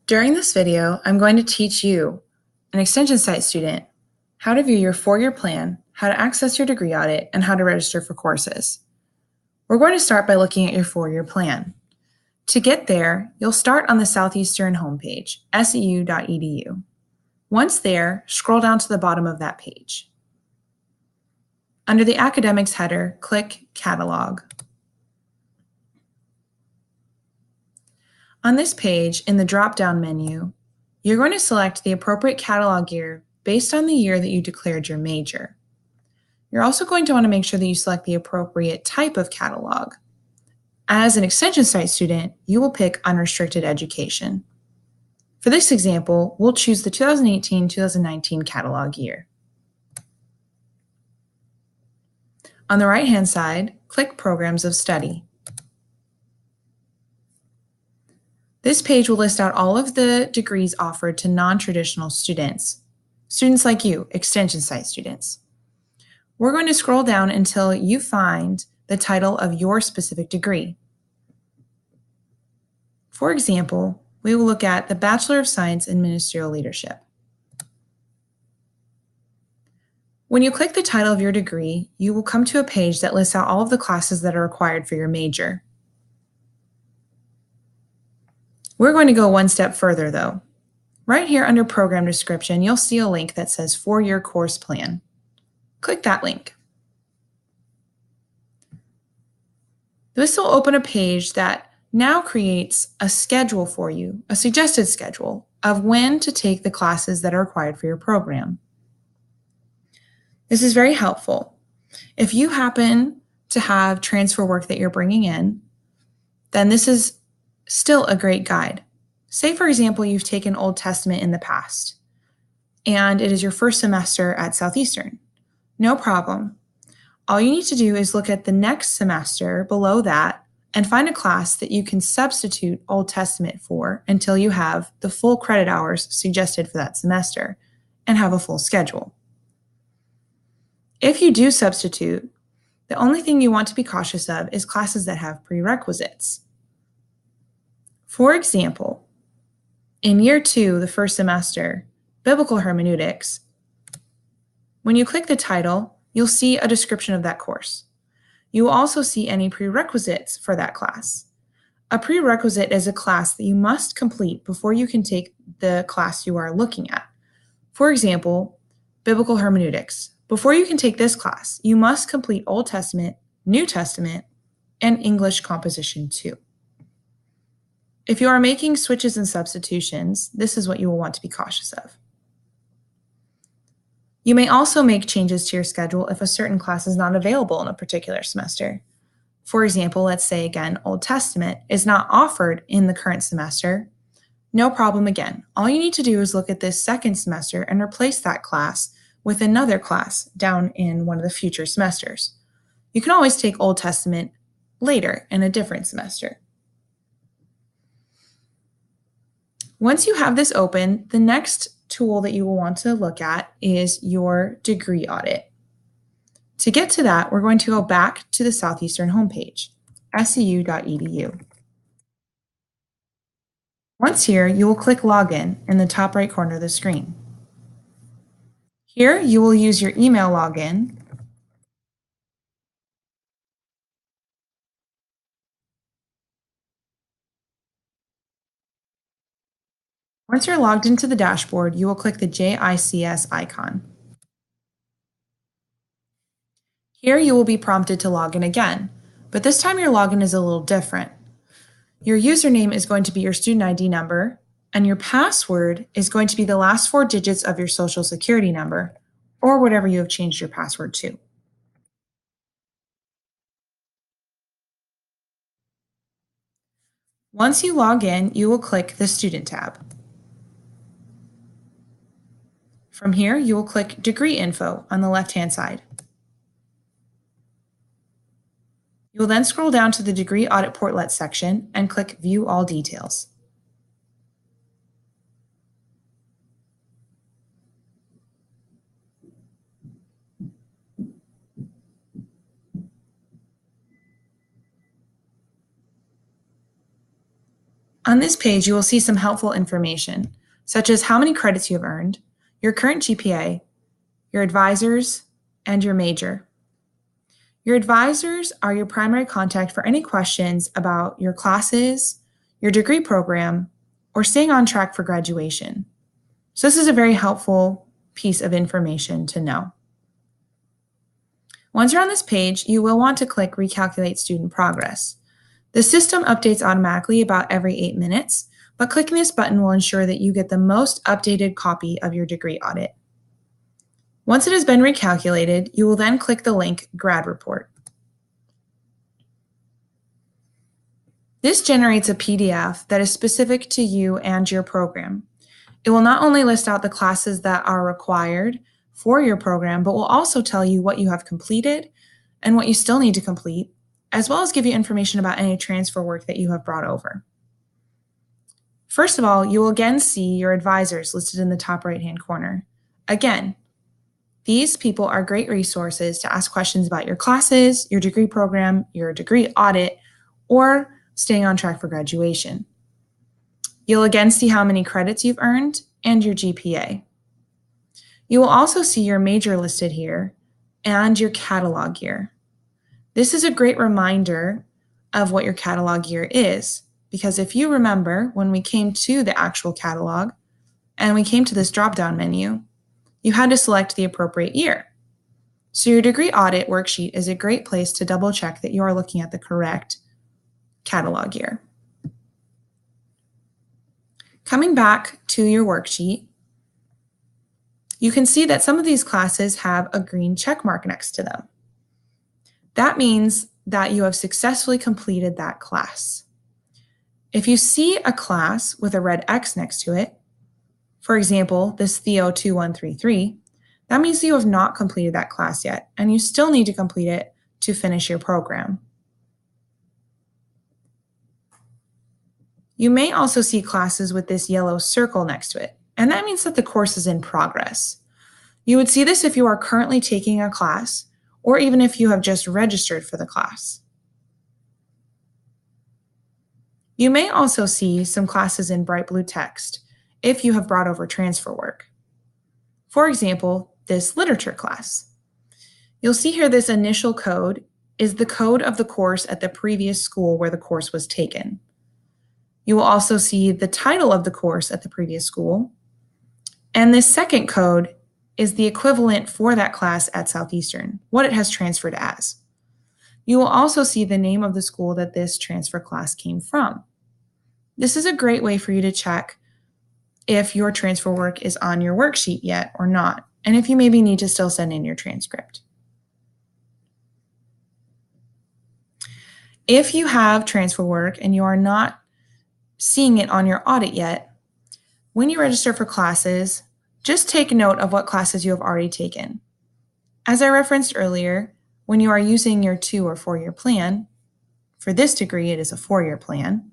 During this video, I'm going to teach you, an Extension Site student, how to view your four-year plan, how to access your degree audit, and how to register for courses. We're going to start by looking at your four-year plan. To get there, you'll start on the Southeastern homepage, seu.edu. Once there, scroll down to the bottom of that page. Under the Academics header, click Catalog. On this page, in the drop-down menu, you're going to select the appropriate catalog year based on the year that you declared your major. You're also going to want to make sure that you select the appropriate type of catalog. As an Extension Site student, you will pick Unrestricted Education. For this example, we'll choose the 2018-2019 catalog year. On the right-hand side, click Programs of Study. This page will list out all of the degrees offered to non-traditional students like you, Extension Site students. We're going to scroll down until you find the title of your specific degree. For example, we will look at the Bachelor of Science in Ministerial Leadership. When you click the title of your degree, you will come to a page that lists out all of the classes that are required for your major. We're going to go one step further, though. Right here under Program Description, you'll see a link that says Four-Year Course Plan. Click that link. This will open a page that now creates a schedule for you, a suggested schedule of when to take the classes that are required for your program. This is very helpful. If you happen to have transfer work that you're bringing in, then this is still a great guide. Say, for example, you've taken Old Testament in the past, and it is your first semester at Southeastern. No problem. All you need to do is look at the next semester below that and find a class that you can substitute Old Testament for until you have the full credit hours suggested for that semester and have a full schedule. If you do substitute, the only thing you want to be cautious of is classes that have prerequisites. For example, in year 2, the first semester, Biblical Hermeneutics, when you click the title, you'll see a description of that course. You will also see any prerequisites for that class. A prerequisite is a class that you must complete before you can take the class you are looking at. For example, Biblical Hermeneutics. Before you can take this class, you must complete Old Testament, New Testament, and English Composition 2. If you are making switches and substitutions, this is what you will want to be cautious of. You may also make changes to your schedule if a certain class is not available in a particular semester. For example, let's say again, Old Testament is not offered in the current semester. No problem again. All you need to do is look at this second semester and replace that class with another class down in one of the future semesters. You can always take Old Testament later in a different semester. Once you have this open, the next tool that you will want to look at is your degree audit. To get to that, we're going to go back to the Southeastern homepage, seu.edu. Once here, you will click Login in the top right corner of the screen. Here, you will use your email login Once you're logged into the dashboard, you will click the JICS icon. Here you will be prompted to log in again, but this time your login is a little different. Your username is going to be your student ID number, and your password is going to be the last 4 digits of your social security number, or whatever you have changed your password to. Once you log in, you will click the Student tab. From here, you will click Degree Info on the left-hand side. You will then scroll down to the Degree Audit Portlet section and click View All Details. On this page, you will see some helpful information, such as how many credits you have earned, your current GPA, your advisors, and your major. Your advisors are your primary contact for any questions about your classes, your degree program, or staying on track for graduation. So this is a very helpful piece of information to know. Once you're on this page, you will want to click Recalculate Student Progress. The system updates automatically about every 8 minutes, but clicking this button will ensure that you get the most updated copy of your degree audit. Once it has been recalculated, you will then click the link Grad Report. This generates a PDF that is specific to you and your program. It will not only list out the classes that are required for your program, but will also tell you what you have completed and what you still need to complete, as well as give you information about any transfer work that you have brought over. First of all, you will again see your advisors listed in the top right-hand corner. Again, these people are great resources to ask questions about your classes, your degree program, your degree audit, or staying on track for graduation. You'll again see how many credits you've earned and your GPA. You will also see your major listed here and your catalog year. This is a great reminder of what your catalog year is, because if you remember when we came to the actual catalog and we came to this drop-down menu, you had to select the appropriate year. So your degree audit worksheet is a great place to double check that you are looking at the correct catalog year. Coming back to your worksheet, you can see that some of these classes have a green check mark next to them. That means that you have successfully completed that class. If you see a class with a red X next to it, for example, this Theo 2133, that means you have not completed that class yet, and you still need to complete it to finish your program. You may also see classes with this yellow circle next to it, and that means that the course is in progress. You would see this if you are currently taking a class, or even if you have just registered for the class. You may also see some classes in bright blue text if you have brought over transfer work. For example, this literature class. You'll see here this initial code is the code of the course at the previous school where the course was taken. You will also see the title of the course at the previous school, and this second code is the equivalent for that class at Southeastern, what it has transferred as. You will also see the name of the school that this transfer class came from. This is a great way for you to check if your transfer work is on your worksheet yet or not, and if you maybe need to still send in your transcript. If you have transfer work and you are not seeing it on your audit yet, when you register for classes, just take note of what classes you have already taken. As I referenced earlier, when you are using your 2 or 4-year plan, for this degree it is a 4-year plan,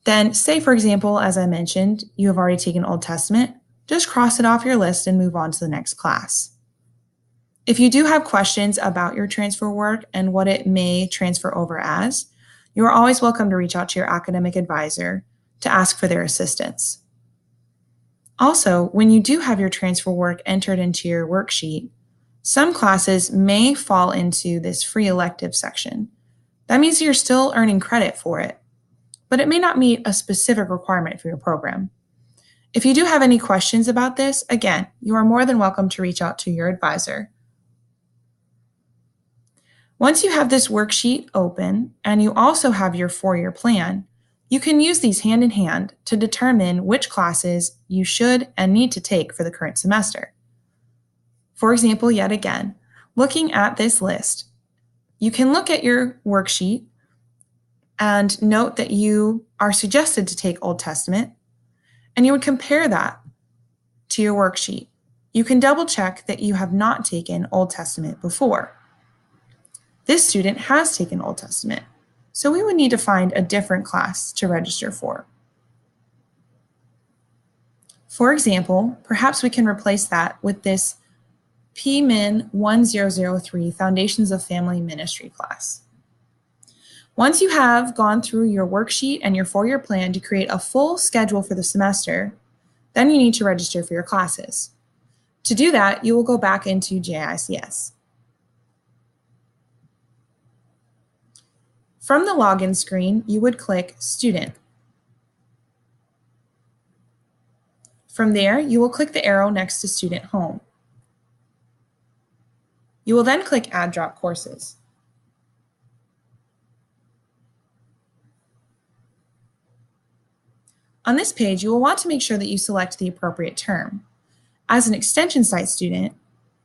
then say, for example, as I mentioned, you have already taken Old Testament, just cross it off your list and move on to the next class. If you do have questions about your transfer work and what it may transfer over as, you are always welcome to reach out to your academic advisor to ask for their assistance. Also, when you do have your transfer work entered into your worksheet, some classes may fall into this free elective section. That means you're still earning credit for it, but it may not meet a specific requirement for your program. If you do have any questions about this, again, you are more than welcome to reach out to your advisor. Once you have this worksheet open and you also have your 4-year plan, you can use these hand in hand to determine which classes you should and need to take for the current semester. For example, yet again, looking at this list, you can look at your worksheet and note that you are suggested to take Old Testament, and you would compare that to your worksheet. You can double check that you have not taken Old Testament before. This student has taken Old Testament, so we would need to find a different class to register for. For example, perhaps we can replace that with this PMin 1003 Foundations of Family Ministry class. Once you have gone through your worksheet and your 4-year plan to create a full schedule for the semester, then you need to register for your classes. To do that, you will go back into JICS. From the login screen, you would click Student. From there, you will click the arrow next to Student Home. You will then click Add Drop Courses. On this page, you will want to make sure that you select the appropriate term. As an extension site student,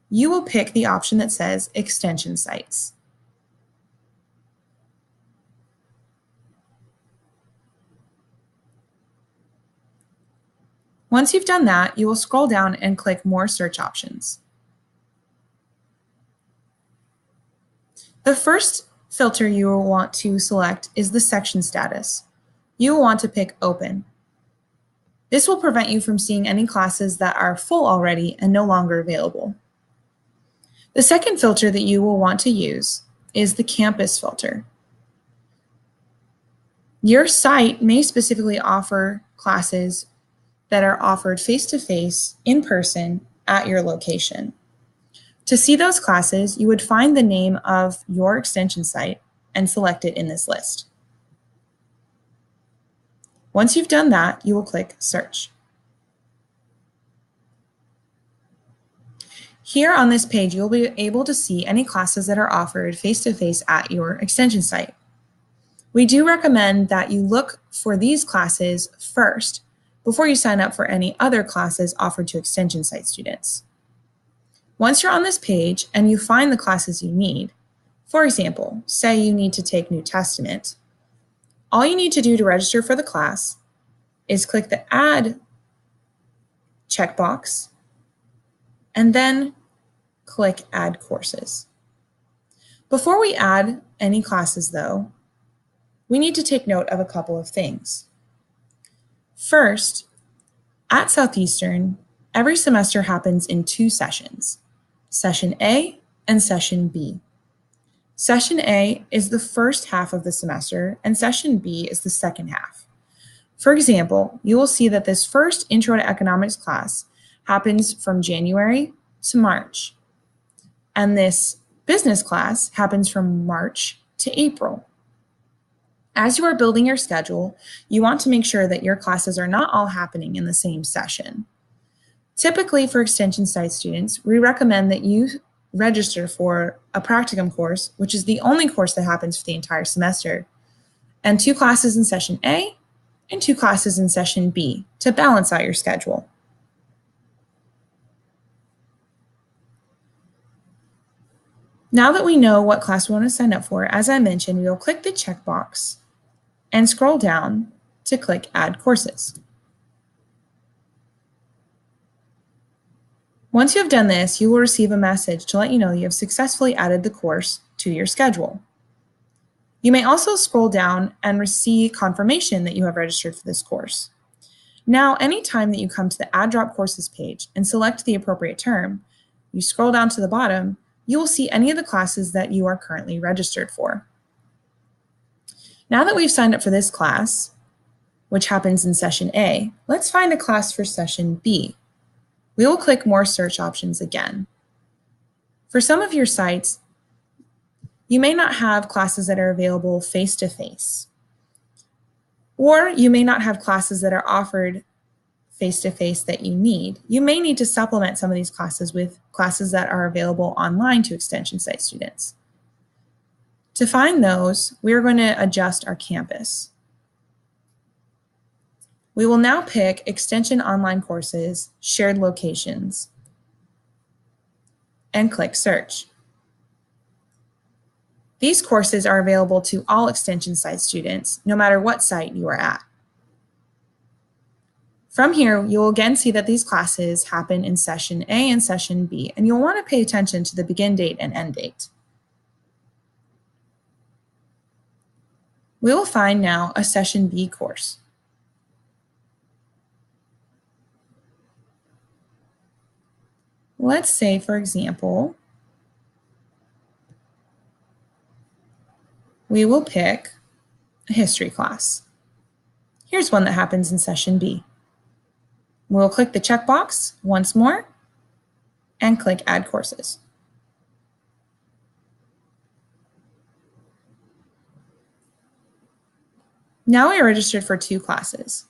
you will pick the option that says Extension Sites. Once you've done that, you will scroll down and click More Search Options. The first filter you will want to select is the section status. You will want to pick Open. This will prevent you from seeing any classes that are full already and no longer available. The second filter that you will want to use is the campus filter. Your site may specifically offer classes that are offered face-to-face, in person, at your location. To see those classes, you would find the name of your extension site and select it in this list. Once you've done that, you will click Search. Here on this page, you'll be able to see any classes that are offered face-to-face at your extension site. We do recommend that you look for these classes first before you sign up for any other classes offered to extension site students. Once you're on this page and you find the classes you need, for example, say you need to take New Testament, all you need to do to register for the class is click the Add checkbox and then click Add Courses. Before we add any classes, though, we need to take note of a couple of things. First, at Southeastern, every semester happens in 2 sessions, Session A and Session B. Session A is the first half of the semester, and Session B is the second half. For example, you will see that this first Intro to Economics class happens from January to March, and this business class happens from March to April. As you are building your schedule, you want to make sure that your classes are not all happening in the same session. Typically, for extension site students, we recommend that you register for a practicum course, which is the only course that happens for the entire semester, and 2 classes in Session A and 2 classes in Session B to balance out your schedule. Now that we know what class we want to sign up for, as I mentioned, we will click the checkbox and scroll down to click Add Courses. Once you have done this, you will receive a message to let you know you have successfully added the course to your schedule. You may also scroll down and receive confirmation that you have registered for this course. Now, anytime that you come to the Add Drop Courses page and select the appropriate term, you scroll down to the bottom, you will see any of the classes that you are currently registered for. Now that we've signed up for this class, which happens in Session A, let's find a class for Session B. We will click More Search Options again. For some of your sites, you may not have classes that are available face-to-face, or you may not have classes that are offered face-to-face that you need. You may need to supplement some of these classes with classes that are available online to extension site students. To find those, we are going to adjust our campus. We will now pick Extension Online Courses, Shared Locations, and click Search. These courses are available to all extension site students, no matter what site you are at. From here, you will again see that these classes happen in Session A and Session B, and you'll want to pay attention to the begin date and end date. We will find now a Session B course. Let's say, for example, we will pick a history class. Here's one that happens in session B. We'll click the checkbox once more and click Add Courses. Now we are registered for 2 classes.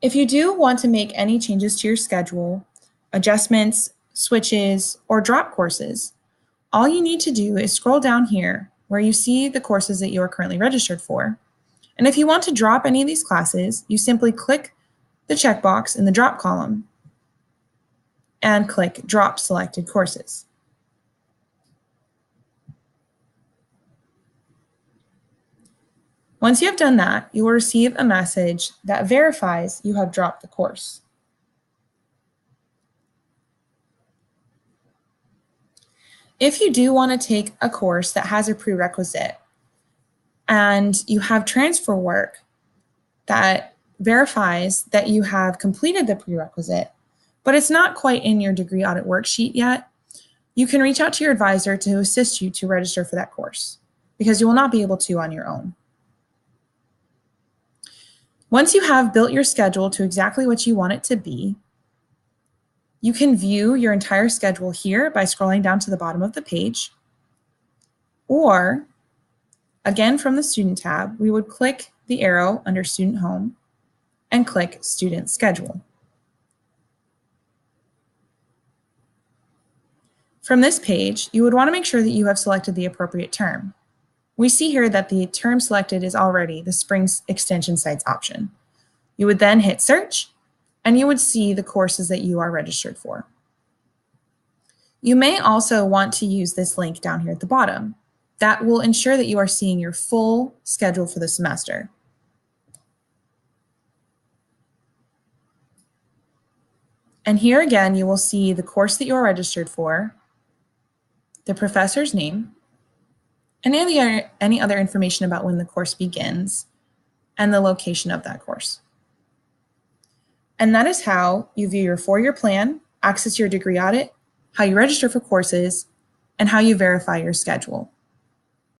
If you do want to make any changes to your schedule, adjustments, switches, or drop courses, all you need to do is scroll down here where you see the courses that you are currently registered for. And if you want to drop any of these classes, you simply click the checkbox in the drop column and click Drop Selected Courses. Once you have done that, you will receive a message that verifies you have dropped the course. If you do want to take a course that has a prerequisite and you have transfer work that verifies that you have completed the prerequisite, but it's not quite in your degree audit worksheet yet, you can reach out to your advisor to assist you to register for that course because you will not be able to on your own. Once you have built your schedule to exactly what you want it to be, you can view your entire schedule here by scrolling down to the bottom of the page, or again from the Student tab, we would click the arrow under Student Home and click Student Schedule. From this page, you would want to make sure that you have selected the appropriate term. We see here that the term selected is already the Spring Extension Sites option. You would then hit Search, and you would see the courses that you are registered for. You may also want to use this link down here at the bottom. That will ensure that you are seeing your full schedule for the semester. And here again, you will see the course that you are registered for, the professor's name, and any other information about when the course begins, and the location of that course. And that is how you view your 4-year plan, access your degree audit, how you register for courses, and how you verify your schedule.